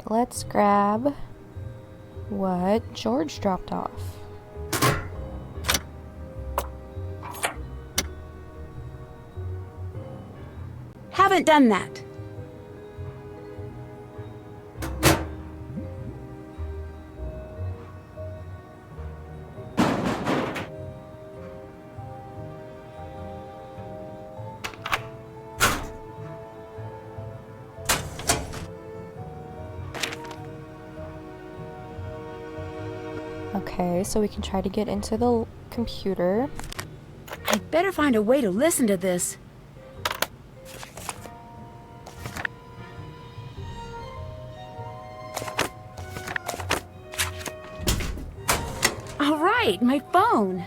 Alright, let's grab what George dropped off. Haven't done that. Okay, so we can try to get into the computer. I'd better find a way to listen to this. All right, my phone.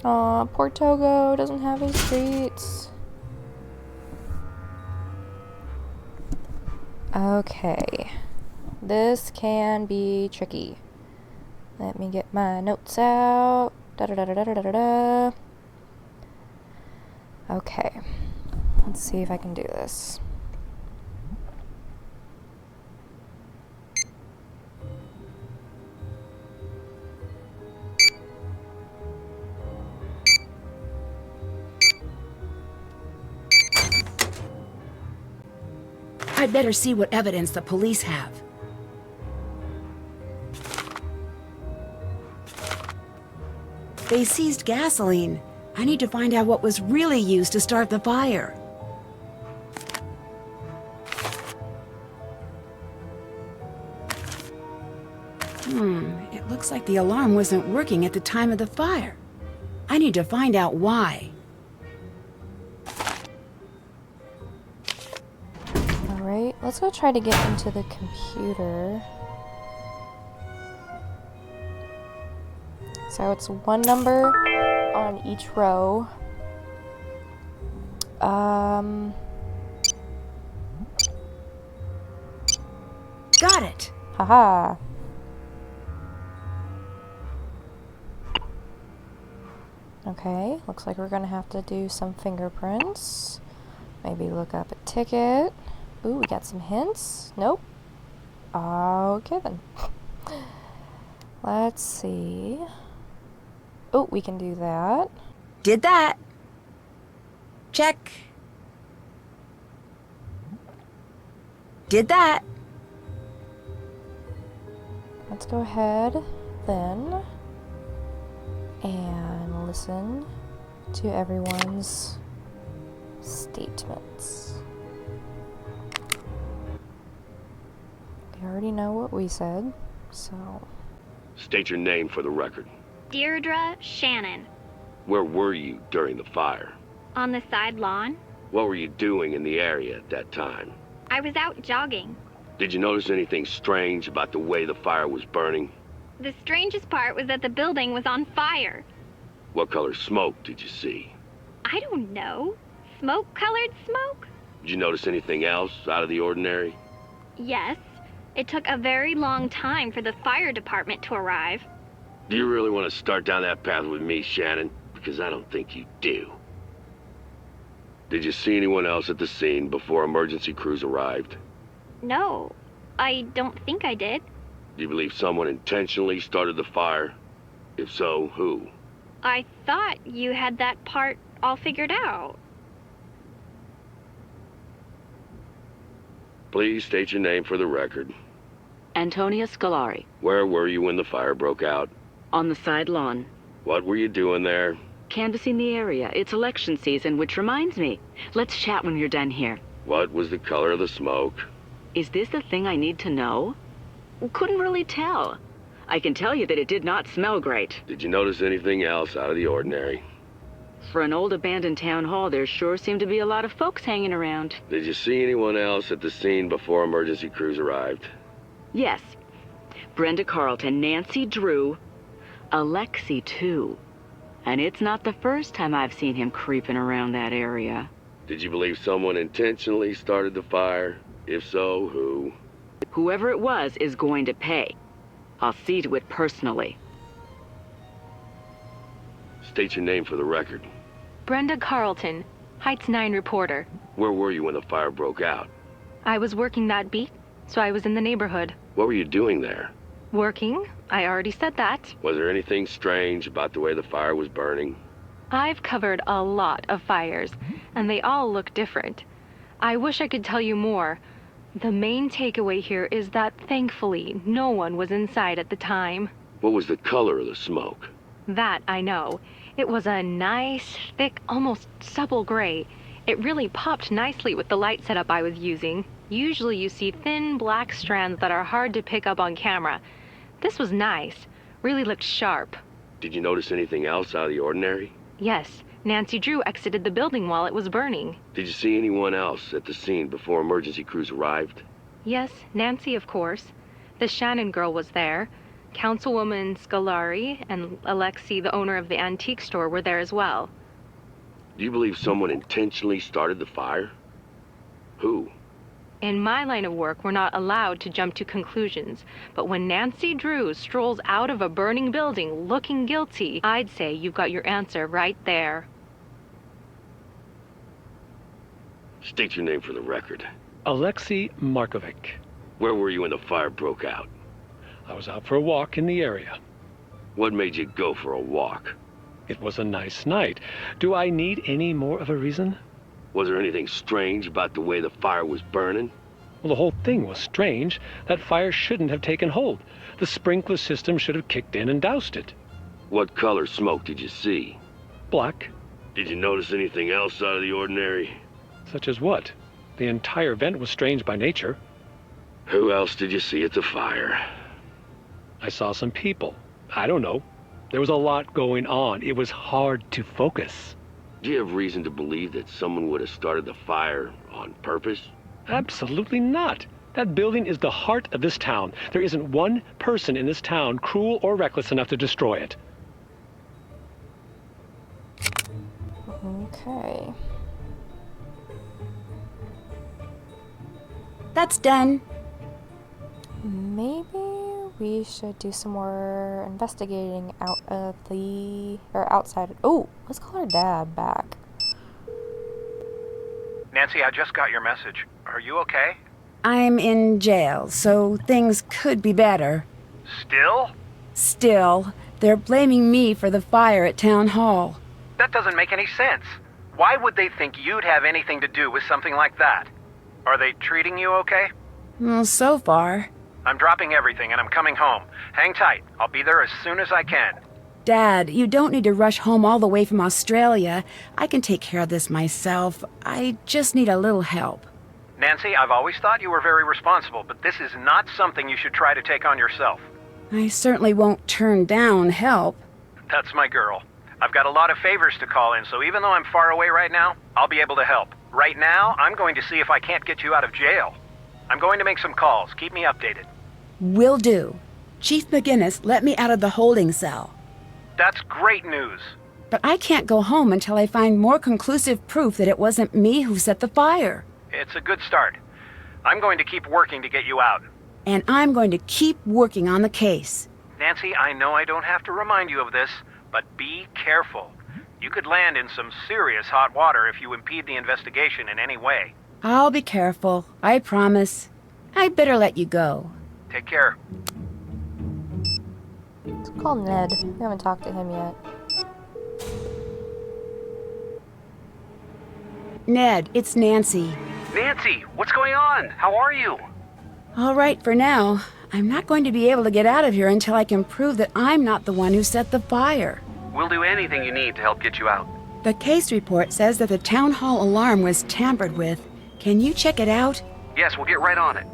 Aw, poor Togo doesn't have his treats. Okay, this can be tricky. Let me get my notes out. Da da da da da da da da. Okay, let's see if I can do this. I'd better see what evidence the police have. They seized gasoline. I need to find out what was really used to start the fire. It looks like the alarm wasn't working at the time of the fire. I need to find out why. Alright, let's go try to get into the computer. So it's one number on each row. Got it! Haha. Okay, looks like we're gonna have to do some fingerprints. Maybe look up a ticket. Ooh, we got some hints. Nope. Okay then. Let's see. Oh, we can do that. Did that. Check. Did that. Let's go ahead then and listen to everyone's statements. They already know what we said, so... State your name for the record. Deirdre Shannon. Where were you during the fire? On the side lawn. What were you doing in the area at that time? I was out jogging. Did you notice anything strange about the way the fire was burning? The strangest part was that the building was on fire. What color smoke did you see? I don't know. Smoke-colored smoke? Did you notice anything else out of the ordinary? Yes. It took a very long time for the fire department to arrive. Do you really want to start down that path with me, Shannon? Because I don't think you do. Did you see anyone else at the scene before emergency crews arrived? No, I don't think I did. Do you believe someone intentionally started the fire? If so, who? I thought you had that part all figured out. Please state your name for the record. Antonia Scolari. Where were you when the fire broke out? On the side lawn. What were you doing there? Canvassing the area. It's election season, which reminds me. Let's chat when you're done here. What was the color of the smoke? Is this the thing I need to know? Couldn't really tell. I can tell you that it did not smell great. Did you notice anything else out of the ordinary? For an old abandoned town hall, there sure seemed to be a lot of folks hanging around. Did you see anyone else at the scene before emergency crews arrived? Yes. Brenda Carlton, Nancy Drew, Alexi too. And it's not the first time I've seen him creeping around that area. Did you believe someone intentionally started the fire? If so, who? Whoever it was is going to pay. I'll see to it personally. State your name for the record. Brenda Carlton, Heights 9 reporter. Where were you when the fire broke out? I was working that beat, so I was in the neighborhood. What were you doing there? Working? I already said that. Was there anything strange about the way the fire was burning? I've covered a lot of fires, and they all look different. I wish I could tell you more. The main takeaway here is that thankfully no one was inside at the time. What was the color of the smoke? That I know. It was a nice, thick, almost supple gray. It really popped nicely with the light setup I was using. Usually you see thin black strands that are hard to pick up on camera. This was nice. Really looked sharp. Did you notice anything else out of the ordinary? Yes, Nancy Drew exited the building while it was burning. Did you see anyone else at the scene before emergency crews arrived? Yes, Nancy, of course. The Shannon girl was there. Councilwoman Scolari and Alexi, the owner of the antique store, were there as well. Do you believe someone intentionally started the fire? Who? In my line of work, we're not allowed to jump to conclusions. But when Nancy Drew strolls out of a burning building looking guilty, I'd say you've got your answer right there. State your name for the record. Alexei Markovic. Where were you when the fire broke out? I was out for a walk in the area. What made you go for a walk? It was a nice night. Do I need any more of a reason? Was there anything strange about the way the fire was burning? Well, the whole thing was strange. That fire shouldn't have taken hold. The sprinkler system should have kicked in and doused it. What color smoke did you see? Black. Did you notice anything else out of the ordinary? Such as what? The entire vent was strange by nature. Who else did you see at the fire? I saw some people. I don't know. There was a lot going on. It was hard to focus. Do you have reason to believe that someone would have started the fire on purpose? Absolutely not. That building is the heart of this town. There isn't one person in this town cruel or reckless enough to destroy it. Okay. That's done. Maybe we should do some more investigating outside. Oh, let's call our dad back. Nancy, I just got your message. Are you okay? I'm in jail, so things could be better. Still? Still, they're blaming me for the fire at Town Hall. That doesn't make any sense. Why would they think you'd have anything to do with something like that? Are they treating you okay? Well, so far. I'm dropping everything and I'm coming home. Hang tight. I'll be there as soon as I can. Dad, you don't need to rush home all the way from Australia. I can take care of this myself. I just need a little help. Nancy, I've always thought you were very responsible, but this is not something you should try to take on yourself. I certainly won't turn down help. That's my girl. I've got a lot of favors to call in, so even though I'm far away right now, I'll be able to help. Right now, I'm going to see if I can't get you out of jail. I'm going to make some calls. Keep me updated. Will do. Chief McGinnis let me out of the holding cell. That's great news. But I can't go home until I find more conclusive proof that it wasn't me who set the fire. It's a good start. I'm going to keep working to get you out. And I'm going to keep working on the case. Nancy, I know I don't have to remind you of this, but be careful. You could land in some serious hot water if you impede the investigation in any way. I'll be careful, I promise. I'd better let you go. Take care. Let's call Ned. We haven't talked to him yet. Ned, it's Nancy. Nancy, what's going on? How are you? All right for now. I'm not going to be able to get out of here until I can prove that I'm not the one who set the fire. We'll do anything you need to help get you out. The case report says that the town hall alarm was tampered with. Can you check it out? Yes, we'll get right on it.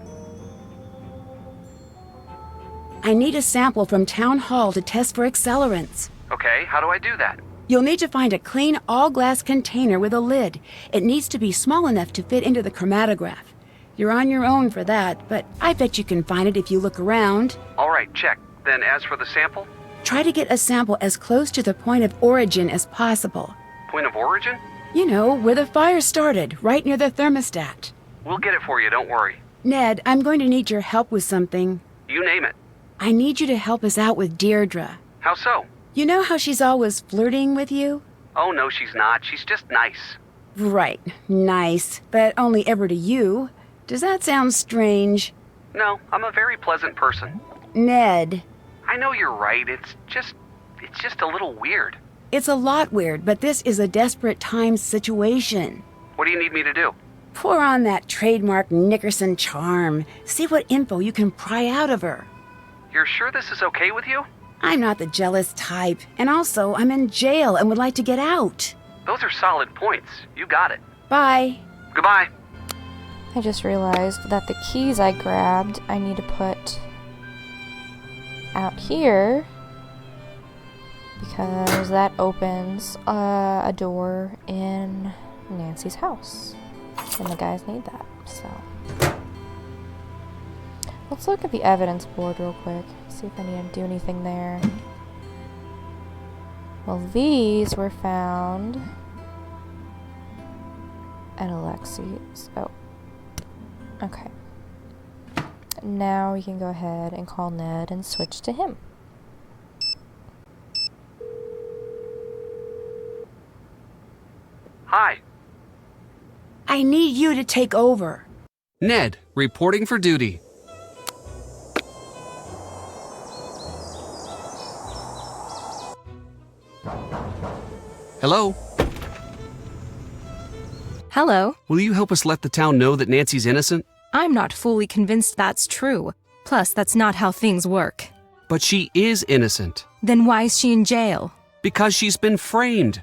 I need a sample from town hall to test for accelerants. Okay, how do I do that? You'll need to find a clean all-glass container with a lid. It needs to be small enough to fit into the chromatograph. You're on your own for that, but I bet you can find it if you look around. All right, check. Then as for the sample? Try to get a sample as close to the point of origin as possible. Point of origin? You know, where the fire started, right near the thermostat. We'll get it for you, don't worry. Ned, I'm going to need your help with something. You name it. I need you to help us out with Deirdre. How so? You know how she's always flirting with you? Oh, no, she's not. She's just nice. Right. Nice. But only ever to you. Does that sound strange? No, I'm a very pleasant person. Ned. I know you're right. It's just a little weird. It's a lot weird, but this is a desperate times situation. What do you need me to do? Pour on that trademark Nickerson charm. See what info you can pry out of her. You're sure this is okay with you? I'm not the jealous type, and also I'm in jail and would like to get out. Those are solid points. You got it. Bye. Goodbye. I just realized that the keys I grabbed, I need to put out here because that opens a door in Nancy's house. And the guys need that, so. Let's look at the evidence board real quick. See if I need to do anything there. Well, these were found at Alexi's. Oh. Okay. Now we can go ahead and call Ned and switch to him. Hi. I need you to take over. Ned, reporting for duty. Hello? Hello. Will you help us let the town know that Nancy's innocent? I'm not fully convinced that's true. Plus, that's not how things work. But she is innocent. Then why is she in jail? Because she's been framed.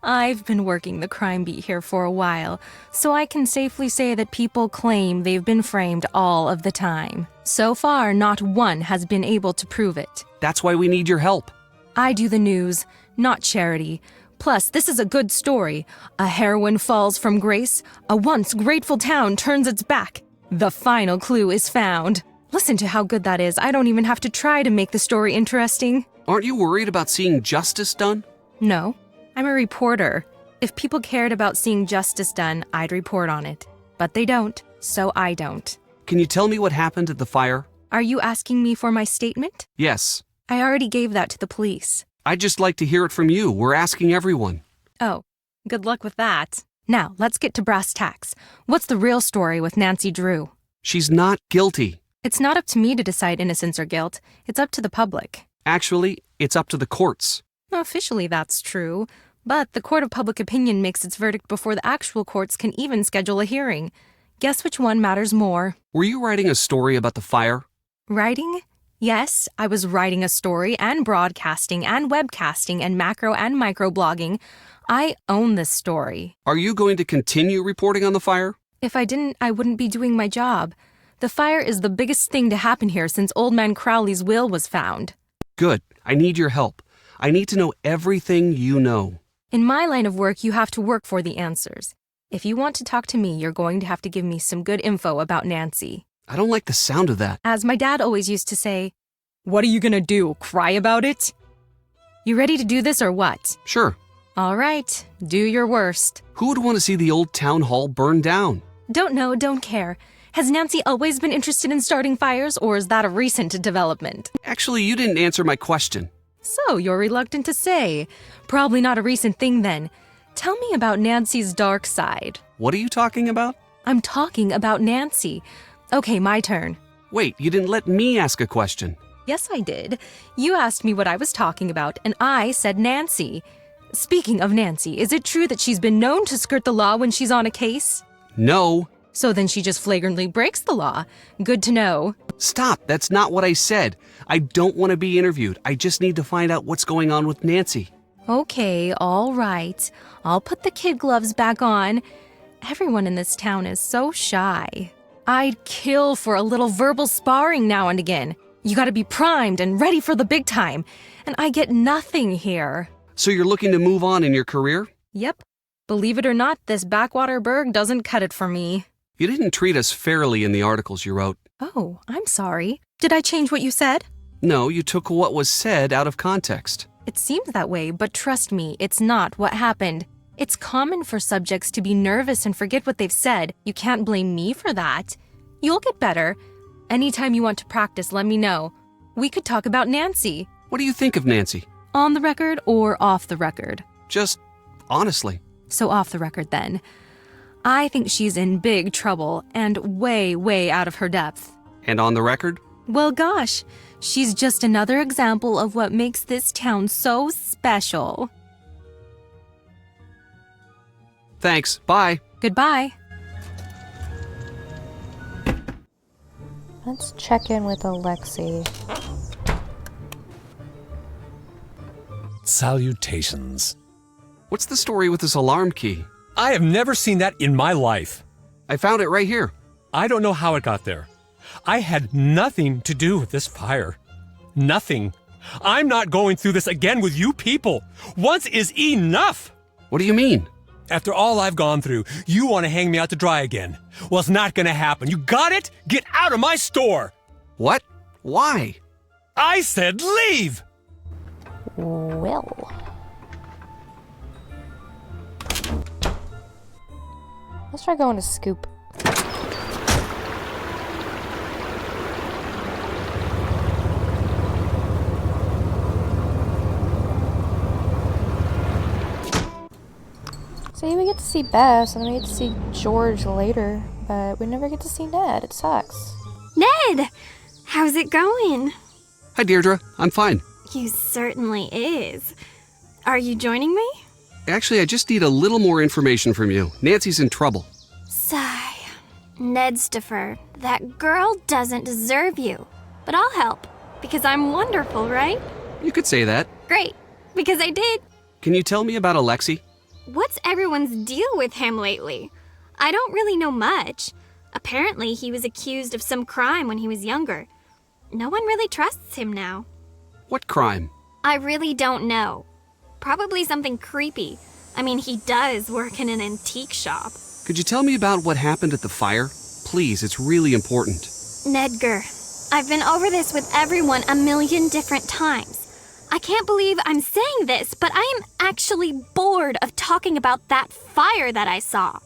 I've been working the crime beat here for a while, so I can safely say that people claim they've been framed all of the time. So far, not one has been able to prove it. That's why we need your help. I do the news, not charity. Plus, this is a good story. A heroine falls from grace. A once grateful town turns its back. The final clue is found. Listen to how good that is. I don't even have to try to make the story interesting. Aren't you worried about seeing justice done? No. I'm a reporter. If people cared about seeing justice done, I'd report on it. But they don't, so I don't. Can you tell me what happened at the fire? Are you asking me for my statement? Yes. I already gave that to the police. I'd just like to hear it from you. We're asking everyone. Oh, good luck with that. Now, let's get to brass tacks. What's the real story with Nancy Drew? She's not guilty. It's not up to me to decide innocence or guilt. It's up to the public. Actually, it's up to the courts. Officially, that's true. But the court of public opinion makes its verdict before the actual courts can even schedule a hearing. Guess which one matters more? Were you writing a story about the fire? Writing? Yes, I was writing a story and broadcasting and webcasting and macro and micro blogging. I own this story. Are you going to continue reporting on the fire? If I didn't, I wouldn't be doing my job. The fire is the biggest thing to happen here since Old Man Crowley's will was found. Good. I need your help. I need to know everything you know. In my line of work, you have to work for the answers. If you want to talk to me, you're going to have to give me some good info about Nancy. I don't like the sound of that. As my dad always used to say, "What are you gonna do, cry about it?" You ready to do this or what? Sure. All right, do your worst. Who would want to see the old town hall burned down? Don't know, don't care. Has Nancy always been interested in starting fires, or is that a recent development? Actually, you didn't answer my question. So, you're reluctant to say. Probably not a recent thing then. Tell me about Nancy's dark side. What are you talking about? I'm talking about Nancy. Okay, my turn. Wait, you didn't let me ask a question. Yes, I did. You asked me what I was talking about, and I said Nancy. Speaking of Nancy, is it true that she's been known to skirt the law when she's on a case? No. So then she just flagrantly breaks the law. Good to know. Stop, that's not what I said. I don't want to be interviewed. I just need to find out what's going on with Nancy. Okay, all right. I'll put the kid gloves back on. Everyone in this town is so shy. I'd kill for a little verbal sparring now and again. You gotta be primed and ready for the big time. And I get nothing here. So you're looking to move on in your career? Yep. Believe it or not, this backwater burg doesn't cut it for me. You didn't treat us fairly in the articles you wrote. Oh, I'm sorry. Did I change what you said? No, you took what was said out of context. It seems that way, but trust me, it's not what happened. It's common for subjects to be nervous and forget what they've said. You can't blame me for that. You'll get better. Anytime you want to practice, let me know. We could talk about Nancy. What do you think of Nancy? On the record or off the record? Just honestly. So off the record then. I think she's in big trouble and way, way out of her depth. And on the record? Well, gosh, she's just another example of what makes this town so special. Thanks. Bye. Goodbye. Let's check in with Alexi. Salutations. What's the story with this alarm key? I have never seen that in my life. I found it right here. I don't know how it got there. I had nothing to do with this fire. Nothing. I'm not going through this again with you people. Once is enough. What do you mean? After all I've gone through, you want to hang me out to dry again. Well, it's not going to happen. You got it? Get out of my store. What? Why? I said leave. Well. Let's try going to Scoop. See, we get to see Bess, and then we get to see George later, but we never get to see Ned. It sucks. Ned! How's it going? Hi, Deirdre. I'm fine. You certainly is. Are you joining me? Actually, I just need a little more information from you. Nancy's in trouble. Sigh. Nedstifer, that girl doesn't deserve you. But I'll help, because I'm wonderful, right? You could say that. Great, because I did. Can you tell me about Alexi? What's everyone's deal with him lately? I don't really know much. Apparently, he was accused of some crime when he was younger. No one really trusts him now. What crime? I really don't know. Probably something creepy. I mean, he does work in an antique shop. Could you tell me about what happened at the fire? Please, it's really important. Nedgar, I've been over this with everyone a million different times. I can't believe I'm saying this, but I am actually bored of talking about that fire that I saw.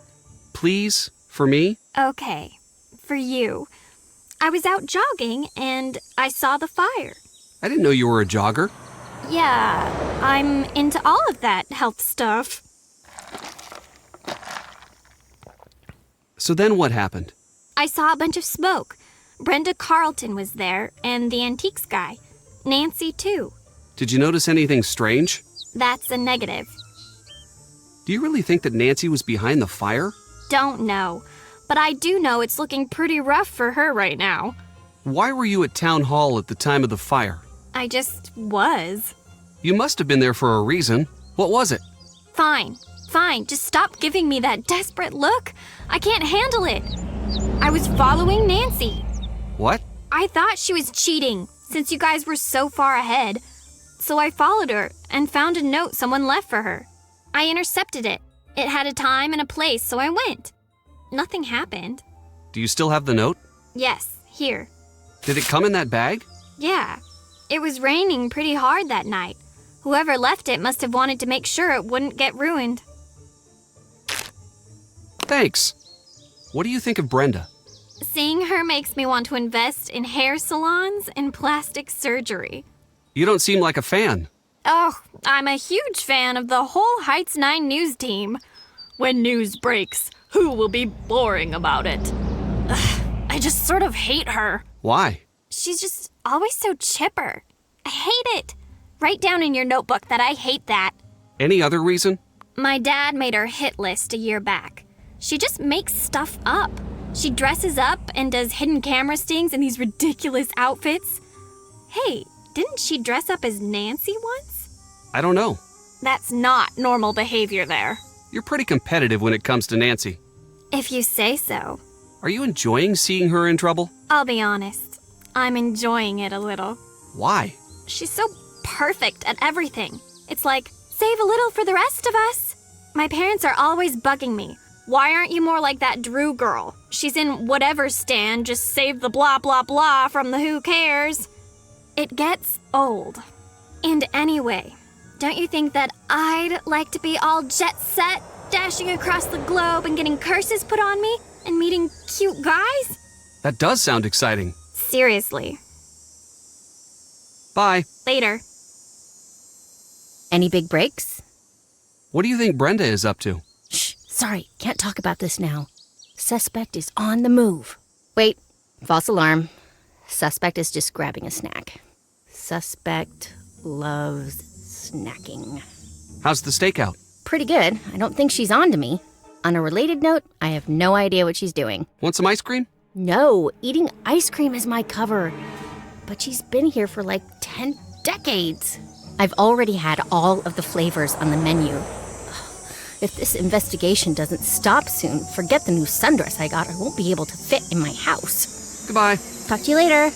Please, for me? Okay, for you. I was out jogging and I saw the fire. I didn't know you were a jogger. Yeah, I'm into all of that health stuff. So then what happened? I saw a bunch of smoke. Brenda Carlton was there, and the antiques guy. Nancy, too. Did you notice anything strange? That's a negative. Do you really think that Nancy was behind the fire? Don't know, but I do know it's looking pretty rough for her right now. Why were you at town hall at the time of the fire? I just was. You must have been there for a reason. What was it? Fine, just stop giving me that desperate look. I can't handle it. I was following Nancy. What? I thought she was cheating, since you guys were so far ahead. So I followed her and found a note someone left for her. I intercepted it. It had a time and a place, so I went. Nothing happened. Do you still have the note? Yes, here. Did it come in that bag? Yeah. It was raining pretty hard that night. Whoever left it must have wanted to make sure it wouldn't get ruined. Thanks. What do you think of Brenda? Seeing her makes me want to invest in hair salons and plastic surgery. You don't seem like a fan. Oh, I'm a huge fan of the whole Heights 9 news team. When news breaks, who will be boring about it? Ugh, I just sort of hate her. Why? She's just always so chipper. I hate it. Write down in your notebook that I hate that. Any other reason? My dad made her hit list a year back. She just makes stuff up. She dresses up and does hidden camera stings in these ridiculous outfits. Hey, didn't she dress up as Nancy once? I don't know. That's not normal behavior there. You're pretty competitive when it comes to Nancy. If you say so. Are you enjoying seeing her in trouble? I'll be honest. I'm enjoying it a little. Why? She's so perfect at everything. It's like, save a little for the rest of us. My parents are always bugging me. Why aren't you more like that Drew girl? She's in whatever stand, just save the blah blah blah from the who cares. It gets old. And anyway, don't you think that I'd like to be all jet set, dashing across the globe and getting curses put on me and meeting cute guys? That does sound exciting. Seriously. Bye. Later. Any big breaks? What do you think Brenda is up to? Sorry, can't talk about this now. Suspect is on the move. Wait, false alarm. Suspect is just grabbing a snack. Suspect loves snacking. How's the stakeout? Pretty good. I don't think she's on to me. On a related note, I have no idea what she's doing. Want some ice cream? No, eating ice cream is my cover. But she's been here for like 10 decades. I've already had all of the flavors on the menu. If this investigation doesn't stop soon, forget the new sundress I got. I won't be able to fit in my house. Goodbye. Talk to you later.